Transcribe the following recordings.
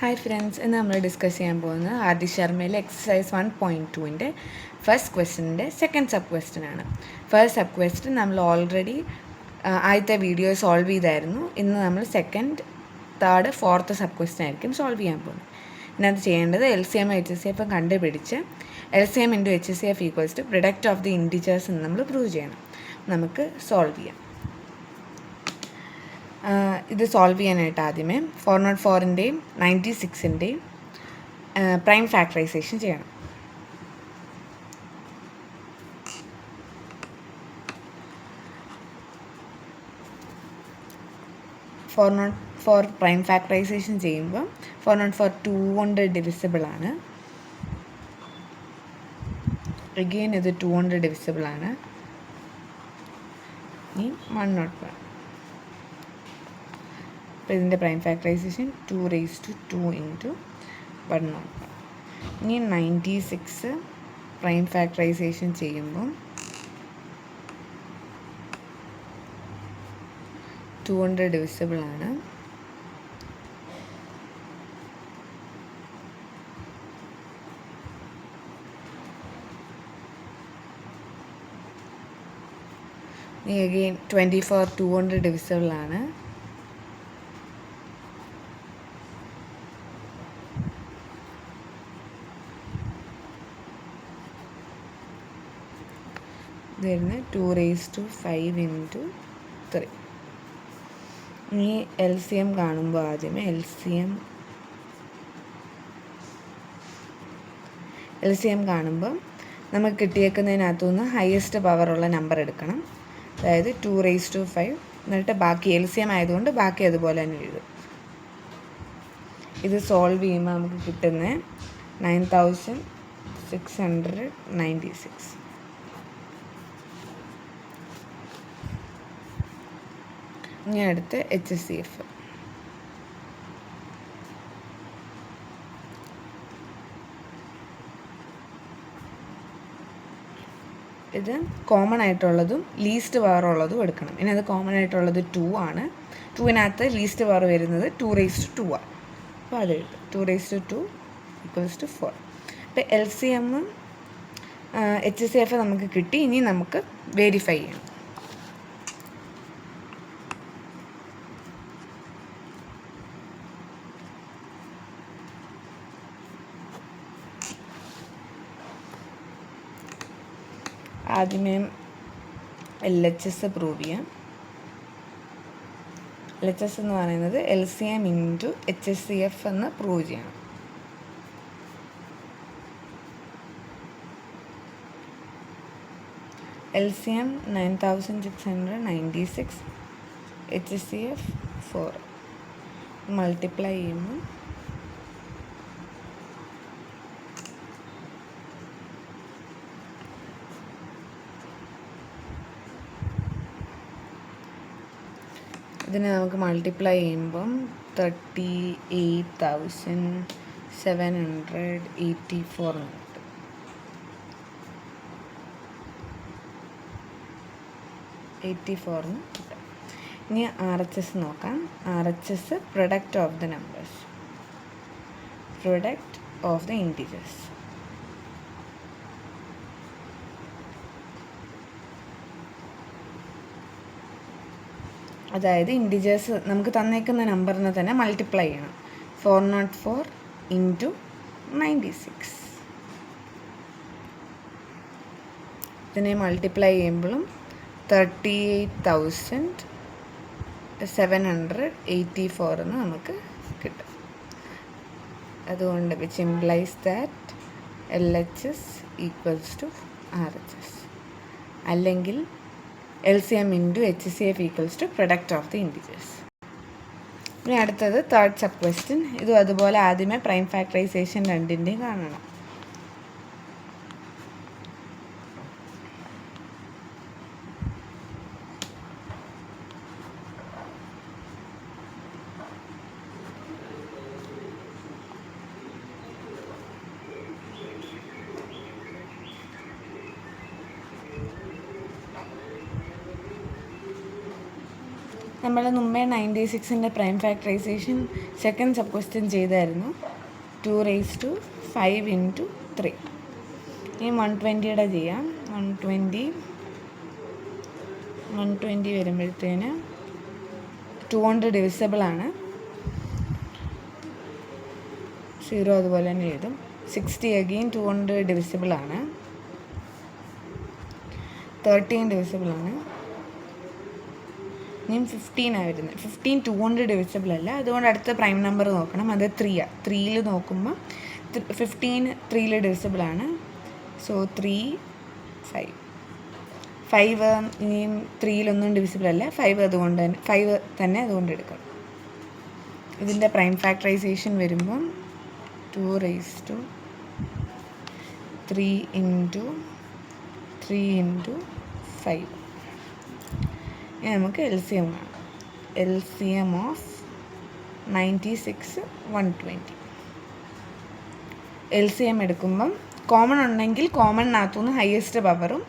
Hi friends, ഇന്ന് നമ്മൾ discuss ചെയ്യാൻ പോകുന്നത് ആർ.ഡി. ശർമ്മയിലെ എക്സസൈസ് 1.2-ൻ്റെ ഫസ്റ്റ് ക്വസ്റ്റ്യൻ്റെ സെക്കൻഡ് സബ് ക്വസ്റ്റ്യൻ ആണ്. ഫസ്റ്റ് സബ് ക്വസ്റ്റ്യൻ നമ്മൾ ഓൾറെഡി ആദ്യത്തെ വീഡിയോ സോൾവ് ചെയ്തായിരുന്നു. ഇന്ന് നമ്മൾ second, third, fourth sub question ആയിരിക്കും സോൾവ് ചെയ്യാൻ പോകുന്നത്. ഇതിനകത്ത് ചെയ്യേണ്ടത് LCM HCF കണ്ടുപിടിച്ച് LCM × HCF equals to product of the integers എന്ന് നമ്മൾ പ്രൂവ് ചെയ്യണം. നമുക്ക് സോൾവ് ചെയ്യാം. ഇത് സോൾവ് ചെയ്യാനായിട്ട് ആദ്യമേ 404-ൻ്റെയും 96-ൻ്റെയും പ്രൈം ഫാക്ടറൈസേഷൻ ചെയ്യണം. ഫോർ പ്രൈം ഫാക്ടറൈസേഷൻ ചെയ്യുമ്പോൾ 404 2 കൊണ്ട് ഡിവിസിബിൾ ആണ്. അഗെയിൻ ഇത് 2 കൊണ്ട് ഡിവിസിബിൾ ആണ്. ഇനി 101. അപ്പോൾ ഇതിൻ്റെ പ്രൈം ഫാക്ടറൈസേഷൻ 2^2 × 101. ഇനി 96 പ്രൈം ഫാക്ടറൈസേഷൻ ചെയ്യുമ്പോൾ 2 കൊണ്ട് ഡിവിസിബിൾ ആണ്. ഇനി അഗെയിൻ 24 2 കൊണ്ട് ഡിവിസിബിൾ ആണ്. ഇതായിരുന്നു 2^5 × 3. ഇനി LCM കാണുമ്പോൾ ആദ്യമേ LCM കാണുമ്പോൾ നമുക്ക് കിട്ടിയേക്കുന്നതിനകത്തുനിന്ന് ഹയസ്റ്റ് പവറുള്ള നമ്പർ എടുക്കണം. അതായത് 2^5. എന്നിട്ട് ബാക്കി LCM ആയതുകൊണ്ട് ബാക്കി അതുപോലെ തന്നെ എഴുതും. ഇത് സോൾവ് ചെയ്യുമ്പോൾ നമുക്ക് കിട്ടുന്നത് 9696. ഇനി അടുത്ത് HCF. ഇത് കോമൺ ആയിട്ടുള്ളതും ലീസ്റ്റ് പവർ ഉള്ളതും എടുക്കണം. ഇനി അത് കോമൺ ആയിട്ടുള്ളത് 2 ആണ്. 2-നകത്ത് ലീസ്റ്റ് പവർ വരുന്നത് 2^2 ആണ്. അപ്പോൾ അത് എഴുതും. 2^2 = 4. അപ്പോൾ LCM HCF നമുക്ക് കിട്ടി. ഇനി നമുക്ക് വെരിഫൈ ചെയ്യണം. ആദ്യമേ LHS പ്രൂവ് ചെയ്യാം. LHS എന്ന് പറയുന്നത് LCM × HCF എന്ന് പ്രൂവ് ചെയ്യണം. LCM 9696, HCF 4. മൾട്ടിപ്ലൈ ചെയ്യുമ്പോൾ ഇതിനെ നമുക്ക് മൾട്ടിപ്ലൈ ചെയ്യുമ്പം 38,784 എന്ന് കിട്ടും. ഇനി RHS നോക്കാം. RHS product of the numbers, product of the integers. അതായത് ഇൻറ്റിജേഴ്സ് നമുക്ക് തന്നേക്കുന്ന നമ്പറിനെ തന്നെ മൾട്ടിപ്ലൈ ചെയ്യണം. 404 × 96. ഇതിനെ മൾട്ടിപ്ലൈ ചെയ്യുമ്പോഴും 38,784 എന്ന് നമുക്ക് കിട്ടും. അതുകൊണ്ട് which implies that LHS = RHS. അല്ലെങ്കിൽ LCM × HCF = product of the integers. ഇനി അടുത്തത് തേർഡ് സബ് ക്വസ്റ്റ്യൻ. ഇതും അതുപോലെ ആദ്യമേ പ്രൈം ഫാക്ടറൈസേഷൻ രണ്ടിൻ്റെയും കാണണം. നമ്മൾ മുമ്പേ 96ൻ്റെ prime factorisation second sub question ചെയ്തായിരുന്നു. 2⁵ ഇൻറ്റു 3. ഇനി 120യുടെ ചെയ്യാം. 120 വരുമ്പോഴത്തേന് 200 ഡിവിസിബിളാണ്. 0 അതുപോലെ തന്നെ എഴുതും. 60 അഗെയിൻ 200 ഡിവിസിബിളാണ്. 13 ഡിവിസിബിളാണ്. ഇനിയും 15 വരുന്നത്. 15 200 ഡിവിസിബിൾ അല്ല, അതുകൊണ്ട് അടുത്ത പ്രൈം നമ്പർ നോക്കണം. അത് 3 3യിൽ നോക്കുമ്പോൾ 15 3യിൽ ഡിവിസിബിളാണ്. സോ 3 5 ഇനിയും 3യിലൊന്നും ഡിവിസിബിൾ അല്ല. 5 തന്നെ അതുകൊണ്ട് എടുക്കണം. ഇതിൻ്റെ പ്രൈം ഫാക്ടറൈസേഷൻ വരുമ്പം 2⁵3 ഇൻറ്റു 3 ഇൻറ്റു 5. ഇനി നമുക്ക് LCM കാണാം. LCM of 96 120. LCM എടുക്കുമ്പം കോമൺ ഉണ്ടെങ്കിൽ കോമണിനകത്തുനിന്ന് ഹയസ്റ്റ് പവറും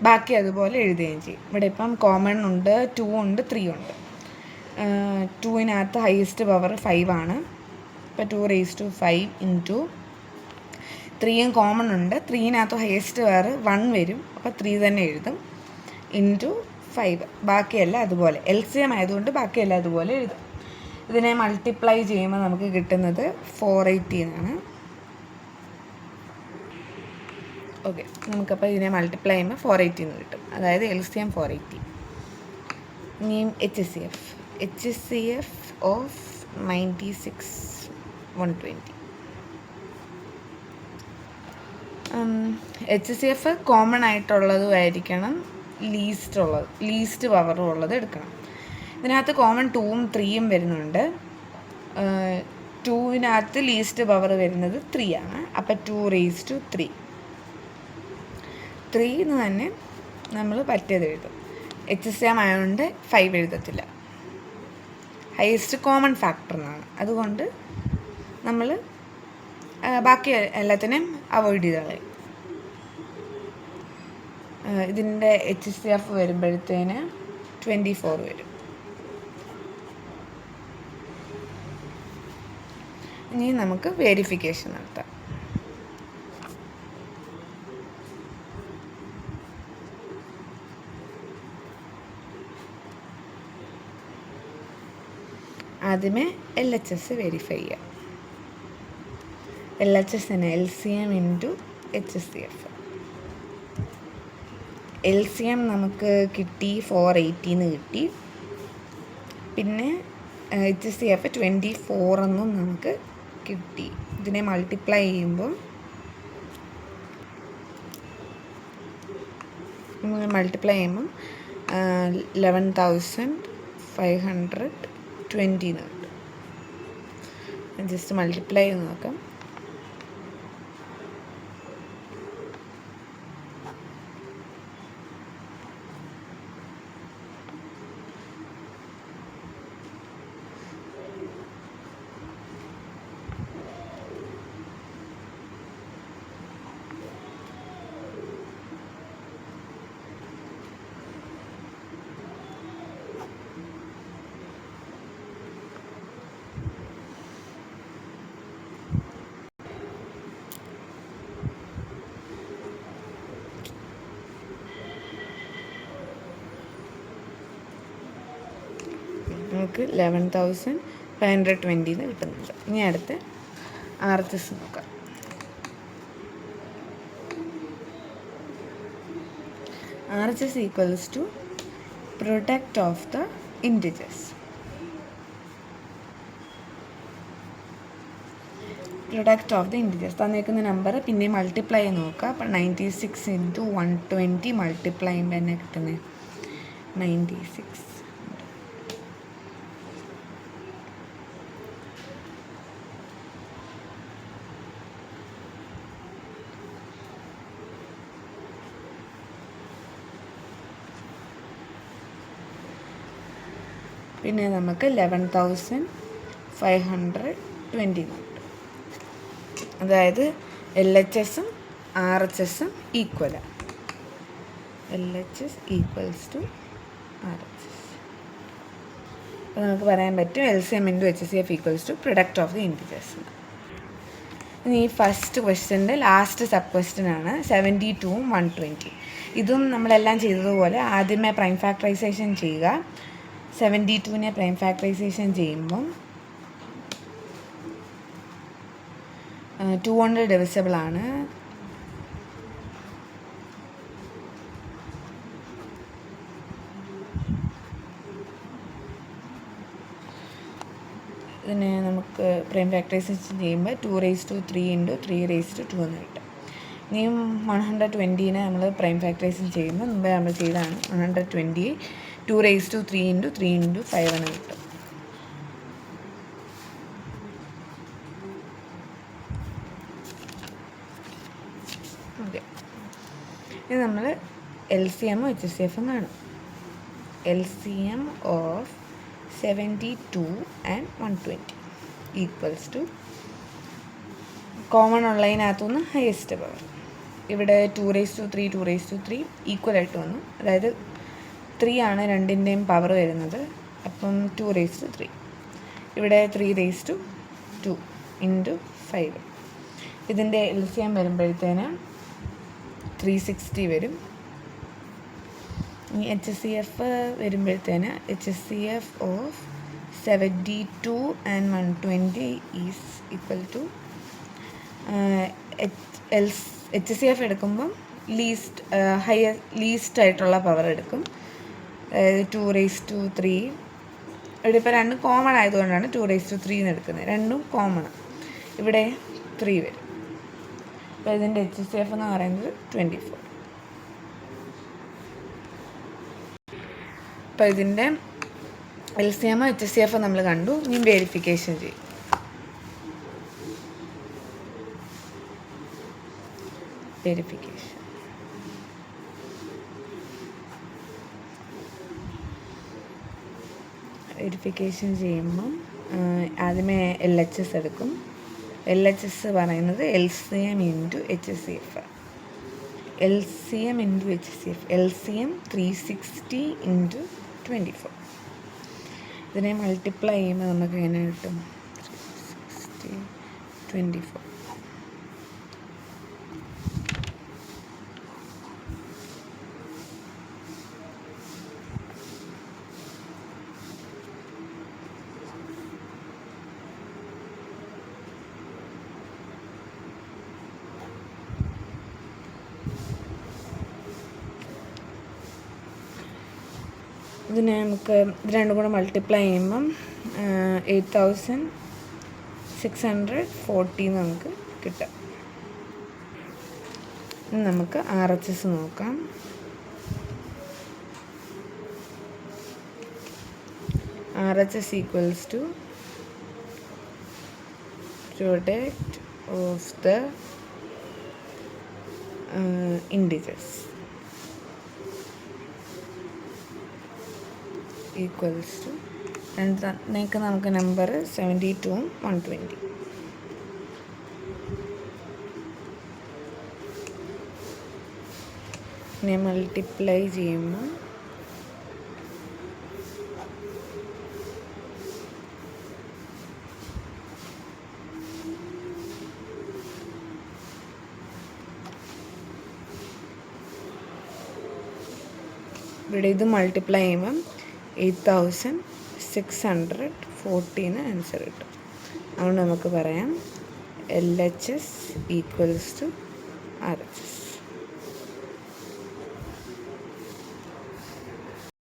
ബാക്കി അതുപോലെ എഴുതുകയും ചെയ്യും. ഇവിടെ ഇപ്പം കോമൺ ഉണ്ട്, 2 ഉണ്ട്, 3 ഉണ്ട്. 2-നകത്ത് ഹയസ്റ്റ് പവർ 5 ആണ്. ഇപ്പോൾ 2⁵5 ഇൻറ്റു 3യും കോമൺ ഉണ്ട്. 3-നകത്ത് ഹയസ്റ്റ് പവർ 1 വരും. അപ്പോൾ 3 തന്നെ എഴുതും. ഇൻറ്റു 5 ബാക്കിയെല്ലാം അതുപോലെ. LCM ആയതുകൊണ്ട് ബാക്കിയെല്ലാം അതുപോലെ എഴുതും. ഇതിനെ മൾട്ടിപ്ലൈ ചെയ്യുമ്പോൾ നമുക്ക് കിട്ടുന്നത് 480 എന്നാണ്. ഓക്കെ, നമുക്കപ്പോൾ ഇതിനെ മൾട്ടിപ്ലൈ ചെയ്യുമ്പോൾ 480 എന്ന് കിട്ടും. അതായത് LCM 480. ഇനിയും HCF ഓഫ് 96 120. HCF കോമൺ ആയിട്ടുള്ളതും ആയിരിക്കണം, ലീസ്റ്റ് പവറും ഉള്ളത് എടുക്കണം. ഇതിനകത്ത് കോമൺ 2ഉം 3യും വരുന്നുണ്ട്. 2-നകത്ത് ലീസ്റ്റ് പവർ വരുന്നത് 3 ആണ്. അപ്പം 2⁵3 എന്ന് തന്നെ നമ്മൾ പറ്റിയത് എഴുതും. HCM ആയതുകൊണ്ട് 5 എഴുതത്തില്ല. ഹയസ്റ്റ് കോമൺ ഫാക്ടർ എന്നാണ്. അതുകൊണ്ട് നമ്മൾ ബാക്കി എല്ലാത്തിനെയും അവോയ്ഡ് ചെയ്ത് കളയും. ഇതിൻ്റെ HCF വരുമ്പോഴത്തേന് 24 വരും. ഇനി നമുക്ക് വെരിഫിക്കേഷൻ നടത്താം. ആദ്യമേ LHS വെരിഫൈ ചെയ്യാം. LHSന് LCM ഇൻറ്റു HCF. LCM നമുക്ക് കിട്ടി 480 എന്ന് കിട്ടി. പിന്നെ HCF 24 എന്നും നമുക്ക് കിട്ടി. ഇതിനെ മൾട്ടിപ്ലൈ ചെയ്യുമ്പോൾ 11,520 എന്ന് കിട്ടും. ജസ്റ്റ് മൾട്ടിപ്ലൈ ചെയ്ത് നോക്കാം. നമുക്ക് 11,520 എന്ന് കിട്ടുന്നുണ്ട്. ഇനി അടുത്ത് RHS നോക്കാം. RHS equals to product of the integers. Product of the integers തന്നേക്കുന്ന നമ്പർ പിന്നെ മൾട്ടിപ്ലൈ ചെയ്ത് നോക്കുക. അപ്പം 96 ഇൻറ്റു 120 മൾട്ടിപ്ലൈ ചെയ്യുമ്പോൾ തന്നെ കിട്ടുന്നത് 96. പിന്നെ നമുക്ക് 11,520 ഉണ്ട്. അതായത് LHSഉം RHSഉം ഈക്വലാണ്. LHS equals to RHS. അപ്പോൾ നമുക്ക് പറയാൻ പറ്റും LCM into HCF equals to product of the integers. ഇനി ഈ ഫസ്റ്റ് ക്വസ്റ്റ്യൻ്റെ ലാസ്റ്റ് സബ് ക്വസ്റ്റ്യൻ ആണ് 72 120. ഇതും നമ്മളെല്ലാം ചെയ്തതുപോലെ ആദ്യമേ പ്രൈം ഫാക്ടറൈസേഷൻ ചെയ്യുക. 72നെ പ്രൈം ഫാക്ടറൈസേഷൻ ചെയ്യുമ്പം 200 ഡിവിസിബിൾ ആണ്. ഇതിനെ നമുക്ക് പ്രൈം ഫാക്ടറൈസേഷൻ ചെയ്യുമ്പോൾ 2⁻³ ഇൻറ്റു 3⁻² എന്ന് കിട്ടും. ഇനിയും 120നെ നമ്മൾ പ്രൈം ഫാക്ടറൈസേഷൻ ചെയ്യുമ്പോൾ മുമ്പേ നമ്മൾ ചെയ്താണ് 120 2⁻³ ഇൻറ്റു 3 ഇൻറ്റു 5 എന്ന് കിട്ടും. ഓക്കെ, ഇത് നമ്മൾ LCM HCF കാണും. LCM of 72 and 120 equals to common ഉള്ളതിനകത്തുനിന്ന് ഹയസ്റ്റ് പവർ. ഇവിടെ 2⁻³ 2⁻³ ഈക്വലായിട്ട് വന്നു. അതായത് 3 ആണ് രണ്ടിൻ്റെയും പവർ വരുന്നത്. അപ്പം 2⁻³. ഇവിടെ 3⁻² ഇൻറ്റു 5. ഇതിൻ്റെ LCM വരുമ്പോഴത്തേന് 360 വരും. ഇനി HCF വരുമ്പോഴത്തേന് HCF of 72 and 120 is equal to HCF എടുക്കുമ്പം ലീസ്റ്റ് ആയിട്ടുള്ള പവർ എടുക്കും. അതായത് 2⁻³ ഇവിടെ ഇപ്പോൾ രണ്ടും കോമൺ ആയതുകൊണ്ടാണ് 2⁻³ എന്ന് എടുക്കുന്നത്. രണ്ടും കോമൺ. ഇവിടെ 3 വരും. അപ്പോൾ ഇതിൻ്റെ HCF എന്ന് പറയുന്നത് 24. അപ്പോൾ ഇതിൻ്റെ LCM HCF നമ്മൾ കണ്ടു. ഇനി വെരിഫിക്കേഷൻ ചെയ്യും. വെരിഫിക്കേഷൻ ചെയ്യുമ്പം ആദ്യമേ LHS എടുക്കും. LHS പറയുന്നത് LCM into HCF. LCM into HCF. LCM 360 into 24. ഇതിനെ മൾട്ടിപ്ലൈ ചെയ്യുമ്പോൾ നമുക്ക് എങ്ങനെ കിട്ടും? 360 24. ഇതിനെ നമുക്ക് ഇത് രണ്ടും കൂടെ മൾട്ടിപ്ലൈ ചെയ്യുമ്പം 8640 നമുക്ക് കിട്ടും. നമുക്ക് RHS നോക്കാം. RHS equals to product of the integers equals to രണ്ടിലേക്ക് നമുക്ക് നമ്പർ 72 120. ഇനി മൾട്ടിപ്ലൈ ചെയ്യുമ്പോൾ ഇവിടെ ഇത് മൾട്ടിപ്ലൈ ചെയ്യുമ്പം 8640 ആൻസർ കിട്ടും. അതുകൊണ്ട് നമുക്ക് പറയാം LHS ഈക്വൽസ് ടു RHS.